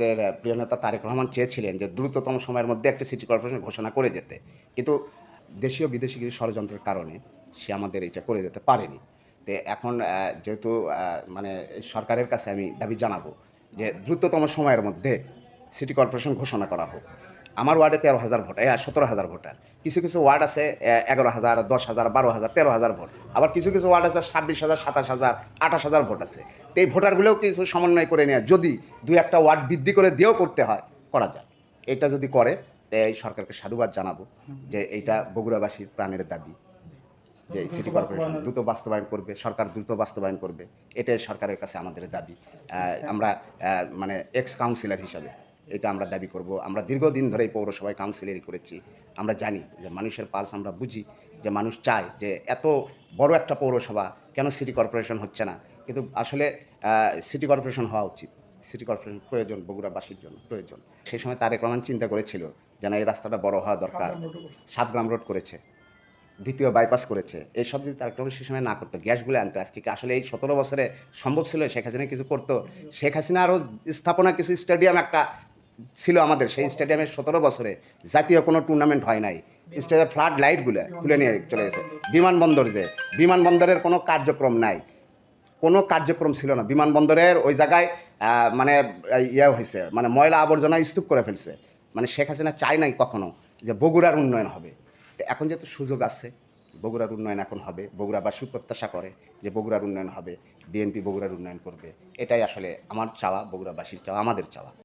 আমাদের প্রিয় নেতা তারেক রহমান চেয়েছিলেন যে দ্রুততম সময়ের মধ্যে একটা সিটি কর্পোরেশন ঘোষণা করে যেতে। কিন্তু দেশীয় বিদেশি কিছু ষড়যন্ত্রের কারণে সে আমাদের এটা করে যেতে পারেনি। তো এখন যেহেতু মানে সরকারের কাছে আমি দাবি জানাবো যে দ্রুততম সময়ের মধ্যে সিটি কর্পোরেশন ঘোষণা করা হোক। আমার ওয়ার্ডে ১৩,০০০ ভোট, ১৭,০০০ ভোটার। কিছু, কিছু ওয়ার্ড আছে ১১,০০০, ১০,০০০, ১২,০০০, ১৩,০০০ ভোট। আবার কিছু, কিছু ওয়ার্ড আছে ২৬,০০০, ২৭,০০০, ২৮,০০০ ভোট আছে। তো এই ভোটারগুলোও কিছু সমন্বয় করে নেওয়া, যদি ২-১টা ওয়ার্ড বৃদ্ধি করে দিয়েও করতে হয়, করা যায়। এটা যদি করে, এই সরকারকে সাধুবাদ জানাবো যে এইটা বগুড়াবাসীর প্রাণের দাবি। যে এই সিটি কর্পোরেশন দ্রুত বাস্তবায়ন করবে, সরকার দ্রুত বাস্তবায়ন করবে। এটাই সরকারের কাছে আমাদের দাবি। আমরা মানে এক্স কাউন্সিলর হিসাবে এটা আমরা দাবি করব। আমরা দীর্ঘদিন ধরে এই পৌরসভায় কাউন্সিলরই করেছি। আমরা জানি যে মানুষের পালস আমরা বুঝি, যে মানুষ চায় যে এত বড় একটা পৌরসভা কেন সিটি কর্পোরেশন হচ্ছে না? কিন্তু আসলে সিটি কর্পোরেশন হওয়া উচিত। সিটি কর্পোরেশন প্রয়োজন, বগুড়াবাসীর জন্য প্রয়োজন। সেই সময় তারেক রহমান চিন্তা করেছিল যে না, এই রাস্তাটা বড় হওয়া দরকার। সাবগ্রাম রোড করেছে, দ্বিতীয় বাইপাস করেছে। এইসব যদি তারেক রহমান সে সময় না করতো, গ্যাসগুলো আনতো, আজকে কি আসলে এই ১৭ বছরে সম্ভব ছিল শেখ হাসিনা কিছু করতো? শেখ হাসিনা আরও স্থাপনা কিছু স্টেডিয়াম একটা ছিল আমাদের, সেই স্টেডিয়ামের ১৭ বছরে জাতীয় কোনো টুর্নামেন্ট হয় নাই। স্টেডিয়ামের ফ্লাড লাইটগুলো খুলে নিয়ে চলে গেছে। বিমানবন্দর, যে বিমানবন্দরের কোনো কার্যক্রম নাই, কোনো কার্যক্রম ছিল না। বিমানবন্দরের ওই জায়গায় মানে ইয়ে হয়েছে, মানে ময়লা আবর্জনা স্তূপ করে ফেলছে। মানে শেখ হাসিনা চায় নাই কখনো যে বগুড়ার উন্নয়ন হবে। তো এখন যেহেতু সুযোগ আছে, বগুড়ার উন্নয়ন এখন হবে। বগুড়াবাসী প্রত্যাশা করে যে বগুড়ার উন্নয়ন হবে, বিএনপি বগুড়ার উন্নয়ন করবে। এটাই আসলে আমার চাওয়া, বগুড়াবাসীর চাওয়া, আমাদের চাওয়া।